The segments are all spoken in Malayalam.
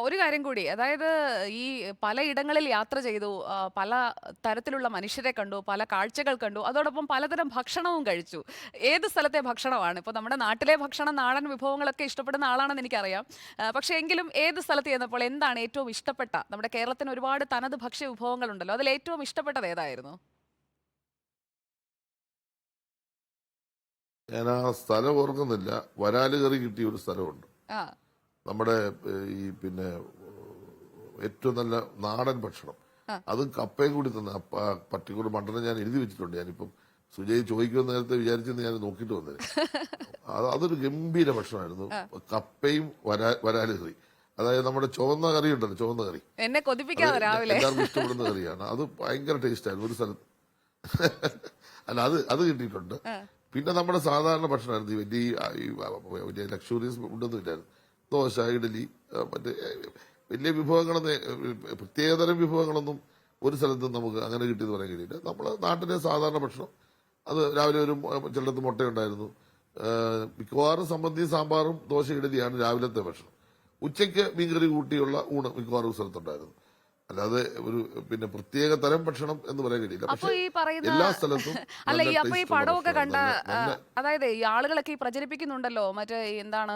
ഒരു കാര്യം കൂടി. അതായത് ഈ പലയിടങ്ങളിൽ യാത്ര ചെയ്തു. പല തരത്തിലുള്ള മനുഷ്യരെ കണ്ടു. പല കാഴ്ചകൾ കണ്ടു. അതോടൊപ്പം പലതരം ഭക്ഷണവും കഴിച്ചു. ഏത് സ്ഥലത്തെ ഭക്ഷണമാണ്? ഇപ്പൊ നമ്മുടെ നാട്ടിലെ ഭക്ഷണം, നാടൻ വിഭവങ്ങളൊക്കെ ഇഷ്ടപ്പെടുന്ന ആളാണെന്ന് എനിക്കറിയാം. പക്ഷേ എങ്കിലും ഏത് സ്ഥലത്ത് ചെന്നപ്പോൾ എന്താണ് ഏറ്റവും ഇഷ്ടപ്പെട്ട, നമ്മുടെ കേരളത്തിന് ഒരുപാട് തനത് ഭക്ഷ്യ വിഭവങ്ങളുണ്ടല്ലോ. അതിൽ ഏറ്റവും ഇഷ്ടപ്പെട്ടത് ഏതായിരുന്നു? ഞാൻ ആ സ്ഥലം ഓർക്കുന്നില്ല. വരാല് കറി കിട്ടിയ ഒരു സ്ഥലമുണ്ട്. ആ. നമ്മുടെ ഈ പിന്നെ ഏറ്റവും നല്ല നാടൻ ഭക്ഷണം. ആ. അതും കപ്പയും കൂടി തന്നെ പർട്ടിക്കുലർ മണ്ഡലം ഞാൻ എഴുതി വെച്ചിട്ടുണ്ട്. ഞാനിപ്പം സുജയ് ചോദിക്കുമെന്ന് നേരത്തെ വിചാരിച്ചെന്ന് ഞാൻ നോക്കിയിട്ട് വന്നത്. അതൊരു ഗംഭീര ഭക്ഷണമായിരുന്നു. കപ്പയും വരാല് കറി. അതായത് നമ്മുടെ ചുവന്ന കറി ഉണ്ടല്ലോ, ചുവന്ന കറി. എന്നെ കൊതിപ്പിക്കാതെ രാവിലെ. എല്ലാവർക്കും ഇഷ്ടപ്പെടുന്ന കറിയാണ്. അത് ഭയങ്കര ടേസ്റ്റ് ആയിരുന്നു ഒരു സ്ഥലത്ത്. അല്ല, അത് കിട്ടിയിട്ടുണ്ട്. പിന്നെ നമ്മുടെ സാധാരണ ഭക്ഷണമായിരുന്നു. വലിയ ലക്ഷറീസ് ഫുഡൊന്നും ഇല്ലായിരുന്നു. ദോശ, ഇഡലി, മറ്റേ വലിയ വിഭവങ്ങളൊന്നും, പ്രത്യേകതരം വിഭവങ്ങളൊന്നും ഒരു സ്ഥലത്തും നമുക്ക് അങ്ങനെ കിട്ടിയെന്ന് പറയാൻ കഴിയില്ല. നമ്മളെ നാട്ടിലെ സാധാരണ ഭക്ഷണം. അത് രാവിലെ ഒരു ചിലടത്ത് മുട്ടയുണ്ടായിരുന്നു. മിക്കവാറും സംബന്ധിയും സാമ്പാറും ദോശ ഇഡലിയാണ് രാവിലത്തെ ഭക്ഷണം. ഉച്ചയ്ക്ക് മീൻകറി കൂട്ടിയുള്ള ഊണ് മിക്കവാറും സ്ഥലത്തുണ്ടായിരുന്നു. അല്ലാതെ ഒരു പിന്നെ പ്രത്യേക തരം ഭക്ഷണം എന്ന് പറയാൻ കഴിയില്ല. അപ്പൊ പക്ഷെ ഈ പറയുന്ന എല്ലാ സ്ഥലത്തും അല്ല, ഈ നല്ല അപ്പൊ ഈ ടേസ്റ്റ് ഉള്ള പടമൊക്കെ ഭക്ഷണം. കണ്ട നല്ല അതായത് ഈ ആളുകളൊക്കെ ഈ പ്രചരിപ്പിക്കുന്നുണ്ടല്ലോ, മറ്റേ ഈ എന്താണ്,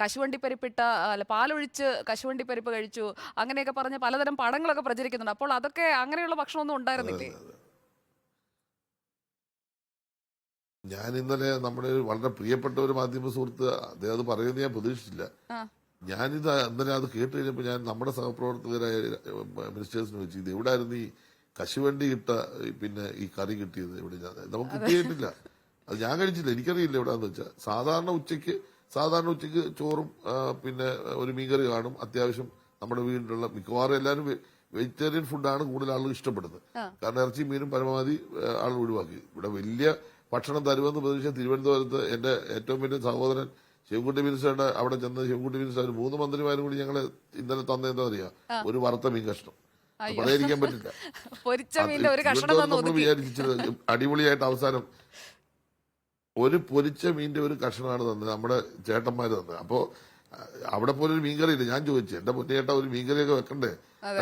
കശുവണ്ടിപ്പരിപ്പിട്ട, അല്ല, പാലൊഴിച്ച് കശുവണ്ടിപ്പരിപ്പ് കഴിച്ചു, അങ്ങനെയൊക്കെ പറഞ്ഞ് പലതരം പടങ്ങളൊക്കെ പ്രചരിക്കുന്നുണ്ട്. അപ്പോൾ അതൊക്കെ അങ്ങനെയുള്ള ഭക്ഷണമൊന്നും ഉണ്ടായിരുന്നില്ലേ? ഞാൻ ഇന്നലെ നമ്മുടെ വളരെ പ്രിയപ്പെട്ട ഒരു മാധ്യമ സുഹൃത്ത് അദ്ദേഹം അത് പറയുന്നത് ഞാൻ പ്രതീക്ഷിച്ചില്ല. ആ. ഞാനിത് ഇന്നലെ അത് കേട്ട് കഴിഞ്ഞപ്പോൾ ഞാൻ നമ്മുടെ സഹപ്രവർത്തകരായ മിനിസ്റ്റേഴ്സിന് വെച്ച്, ഇത് എവിടായിരുന്നു ഈ കശുവണ്ടി ഇട്ട പിന്നെ ഈ കറി കിട്ടിയത്? എവിടെ നമുക്ക് കിട്ടിയിട്ടില്ല. അത് ഞാൻ കഴിച്ചില്ല, എനിക്കറിയില്ല എവിടാന്ന് വെച്ചാൽ. സാധാരണ ഉച്ചയ്ക്ക് ചോറും പിന്നെ ഒരു മീൻകറി കാണും. അത്യാവശ്യം നമ്മുടെ വീട്ടിലുള്ള മിക്കവാറും എല്ലാവരും വെജിറ്റേറിയൻ ഫുഡാണ് കൂടുതൽ ആളുകൾ ഇഷ്ടപ്പെടുന്നത്. കാരണം ഇറച്ചി മീനും പരമാവധി ആളുകൾ ഒഴിവാക്കി. ഇവിടെ വലിയ ഭക്ഷണം തരുമെന്ന് പ്രതീക്ഷ തിരുവനന്തപുരത്ത് എന്റെ ഏറ്റവും വലിയ സഹോദരൻ ശിവൻകുട്ടി മിനിസ്റ്ററുടെ അവിടെ ചെന്ന് ശിവൻകുട്ടി മിനിസ്റ്റർ 3 മന്ത്രിമാരും കൂടി ഞങ്ങള് ഇന്നലെ തന്ന എന്താ പറയാ, ഒരു വറുത്ത മീൻ കഷ്ണം. പറയാതിരിക്കാൻ പറ്റില്ല. നമ്മൾ വിചാരിച്ചത് അടിപൊളിയായിട്ട് അവസാനം ഒരു പൊരിച്ച മീന്റെ ഒരു കഷ്ണമാണ് തന്നത് നമ്മുടെ ചേട്ടന്മാര് തന്നത്. അപ്പോ അവിടെ പോലെ ഒരു മീൻകറിയില്ല. ഞാൻ ചോദിച്ചു, എന്റെ പൊന്നേട്ട ഒരു മീൻകറിയൊക്കെ വെക്കണ്ടേ?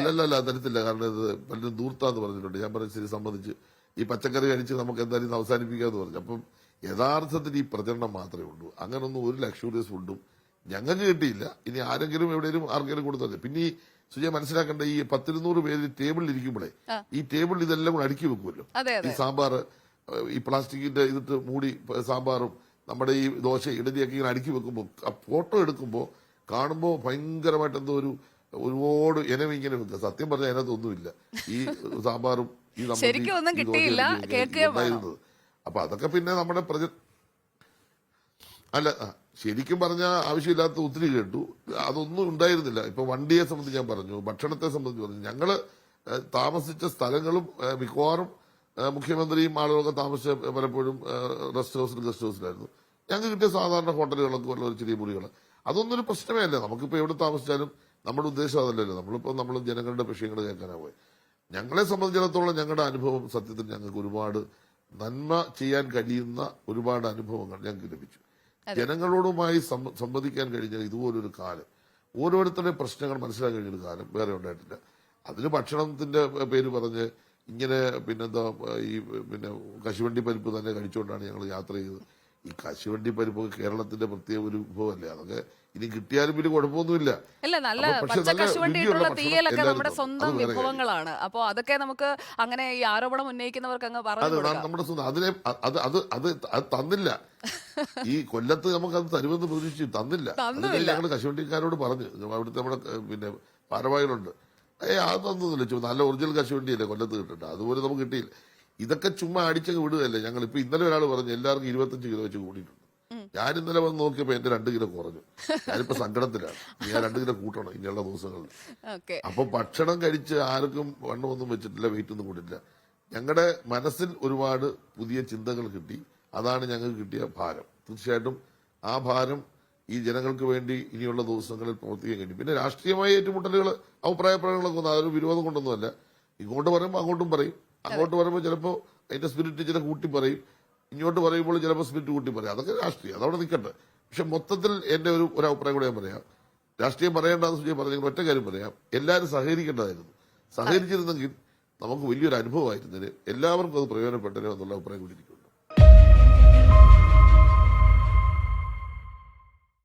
അല്ലല്ല, തരത്തില്ല, കാരണം ഇത് പലരും ദൂർത്താന്ന് പറഞ്ഞിട്ടുണ്ട്. ഞാൻ പറഞ്ഞു ശരി, സംബന്ധിച്ച് ഈ പച്ചക്കറി കഴിച്ച് നമുക്ക് എന്തായാലും അവസാനിപ്പിക്കാന്ന് പറഞ്ഞു. അപ്പം യഥാർത്ഥത്തിൽ ഈ പ്രചരണം മാത്രമേ ഉള്ളൂ. അങ്ങനൊന്നും ഒരു ലക്ഷൂറിയസ് ഫുഡും ഞങ്ങൾക്ക് കിട്ടിയില്ല. ഇനി ആരെങ്കിലും എവിടെയും ആർക്കെങ്കിലും കൊടുത്തത്. പിന്നെ ഈ സുജയ മനസ്സിലാക്കേണ്ട, ഈ 10-200 പേര് ടേബിളിൽ ഇരിക്കുമ്പോഴേ ഈ ടേബിളിൽ ഇതെല്ലാം കൂടെ അടുക്കി വെക്കുമല്ലോ. ഈ സാമ്പാർ ഈ പ്ലാസ്റ്റിക്കിന്റെ ഇതിട്ട് മൂടി സാമ്പാറും നമ്മുടെ ഈ ദോശ ഇഡലിയൊക്കെ ഇങ്ങനെ അടുക്കി വെക്കുമ്പോൾ ഫോട്ടോ എടുക്കുമ്പോൾ കാണുമ്പോൾ ഭയങ്കരമായിട്ട് എന്തോ ഒരുപാട് ഇങ്ങനെ വെക്കുക. സത്യം പറഞ്ഞാൽ അതിനകത്തൊന്നുമില്ല. ഈ സാമ്പാറും ഈ ഉണ്ടായിരുന്നത്. അപ്പൊ അതൊക്കെ പിന്നെ നമ്മുടെ അല്ല, ശരിക്കും പറഞ്ഞാൽ ആവശ്യമില്ലാത്ത ഒത്തിരി കേട്ടു. അതൊന്നും ഉണ്ടായിരുന്നില്ല. ഇപ്പൊ വണ്ടിയെ സംബന്ധിച്ച് ഞാൻ പറഞ്ഞു, ഭക്ഷണത്തെ സംബന്ധിച്ച് പറഞ്ഞു. ഞങ്ങള് താമസിച്ച സ്ഥലങ്ങളും മിക്കവാറും മുഖ്യമന്ത്രിയും ആളുകളൊക്കെ താമസിച്ച പലപ്പോഴും ഗസ്റ്റ് ഹൗസിലായിരുന്നു. ഞങ്ങൾക്ക് കിട്ടിയ സാധാരണ ഹോട്ടലുകളൊക്കെ ഉള്ള ഒരു ചെറിയ മുറികൾ. അതൊന്നും ഒരു പ്രശ്നമേ അല്ല. നമുക്കിപ്പോ എവിടെ താമസിച്ചാലും നമ്മുടെ ഉദ്ദേശം അതല്ലല്ലോ. നമ്മൾ ജനങ്ങളുടെ വിഷയങ്ങൾ കേൾക്കാനാ പോയി. ഞങ്ങളെ സംബന്ധിച്ചിടത്തോളം ഞങ്ങളുടെ അനുഭവം സത്യത്തിൽ ഞങ്ങൾക്ക് ഒരുപാട് നന്മ ചെയ്യാൻ കഴിയുന്ന ഒരുപാട് അനുഭവങ്ങൾ ഞങ്ങൾക്ക് ലഭിച്ചു. ജനങ്ങളോടുമായി സംവദിക്കാൻ കഴിഞ്ഞ ഇതുപോലൊരു കാലം, ഓരോരുത്തരുടെ പ്രശ്നങ്ങൾ മനസ്സിലാക്കാൻ കഴിഞ്ഞൊരു കാലം വേറെ ഉണ്ടായിട്ടില്ല. അതിന് ഭക്ഷണത്തിന്റെ പേര് പറഞ്ഞ് ഇങ്ങനെ പിന്നെന്താ ഈ പിന്നെ കശുവണ്ടി പരിപ്പ് തന്നെ കഴിച്ചുകൊണ്ടാണ് ഞങ്ങൾ യാത്ര ചെയ്തത്. ഈ കശുവണ്ടി പരിപ്പ് കേരളത്തിന്റെ പ്രത്യേക ഒരു വിഭവമല്ലേ. അതൊക്കെ ഇനി കിട്ടിയാലും വലിയ കുഴപ്പമൊന്നുമില്ല. തീയലൊക്കെ നമ്മുടെ സ്വന്തം വിഭവങ്ങളാണ്. അപ്പൊ അതൊക്കെ നമുക്ക് അങ്ങനെ ഈ ആരോപണം ഉന്നയിക്കുന്നവർക്ക് അങ്ങ് പറഞ്ഞു നമ്മുടെ സ്വന്തം അതിനെ അത് തന്നില്ല. ഈ കൊല്ലത്ത് നമുക്ക് അത് തരുമെന്ന് പ്രതീക്ഷിച്ചു, തന്നില്ല. ഞങ്ങൾ കശുവണ്ടിക്കാരോട് പറഞ്ഞു, അവിടുത്തെ നമ്മുടെ പിന്നെ ഭാരവാഹികളുണ്ട്, അതൊന്നുമില്ല, നല്ല ഒറിജിനൽ കശുവണ്ടിയല്ലേ കൊല്ലത്ത് കിട്ടണ്ട, അതുപോലെ നമുക്ക് കിട്ടിയില്ല. ഇതൊക്കെ ചുമ്മാ അടിച്ചങ്ങ് വിടുകയല്ലേ. ഞങ്ങൾ ഇപ്പൊ ഇന്നലെ ഒരാൾ പറഞ്ഞു എല്ലാവർക്കും 25 കിലോ വെച്ച് കൂടിയിട്ടുണ്ട്. ഞാൻ ഇന്നലെ വന്ന് നോക്കിയപ്പോ എന്റെ 2 കിലോ കുറഞ്ഞു. ഞാനിപ്പോ സങ്കടത്തിലാണ്. ഞാൻ 2 കിലോ കൂട്ടണം ഇനിയുള്ള ദിവസങ്ങളിൽ. അപ്പൊ ഭക്ഷണം കഴിച്ച് ആർക്കും വണ്ണമൊന്നും വെച്ചിട്ടില്ല, വെയിറ്റ് ഒന്നും കൂടില്ല. ഞങ്ങളുടെ മനസ്സിൽ ഒരുപാട് പുതിയ ചിന്തകൾ കിട്ടി. അതാണ് ഞങ്ങൾക്ക് കിട്ടിയ ഭാരം. തീർച്ചയായിട്ടും ആ ഭാരം ഈ ജനങ്ങൾക്ക് വേണ്ടി ഇനിയുള്ള ദിവസങ്ങളിൽ പ്രവർത്തിക്കാൻ കഴിയും. പിന്നെ രാഷ്ട്രീയമായ ഏറ്റുമുട്ടലുകൾ, അഭിപ്രായ പ്രകടനങ്ങളൊക്കെ ഒന്നും അതൊരു വിരോധം കൊണ്ടൊന്നുമല്ല. ഇങ്ങോട്ട് പറയുമ്പോൾ അങ്ങോട്ടും പറയും, അങ്ങോട്ട് പറയുമ്പോൾ ചിലപ്പോൾ അതിന്റെ സ്പിരിറ്റ് ചില കൂട്ടി പറയും, ഇങ്ങോട്ട് പറയുമ്പോൾ ചിലപ്പോൾ സ്പിരിറ്റ് കൂട്ടി പറയും. അതൊക്കെ രാഷ്ട്രീയം, അതവിടെ നിൽക്കട്ടെ. പക്ഷെ മൊത്തത്തിൽ എന്റെ ഒരു അഭിപ്രായം കൂടെ ഞാൻ പറയാം. രാഷ്ട്രീയം പറയേണ്ടെന്ന് സുജയ് പറഞ്ഞെങ്കിൽ ഒറ്റ കാര്യം പറയാം, എല്ലാവരും സഹകരിക്കേണ്ടതായിരുന്നു. സഹകരിച്ചിരുന്നെങ്കിൽ നമുക്ക് വലിയൊരു അനുഭവമായിരുന്നു. എല്ലാവർക്കും അത് പ്രയോജനപ്പെട്ടനോ എന്നുള്ള അഭിപ്രായം കൂടി ഇരിക്കും.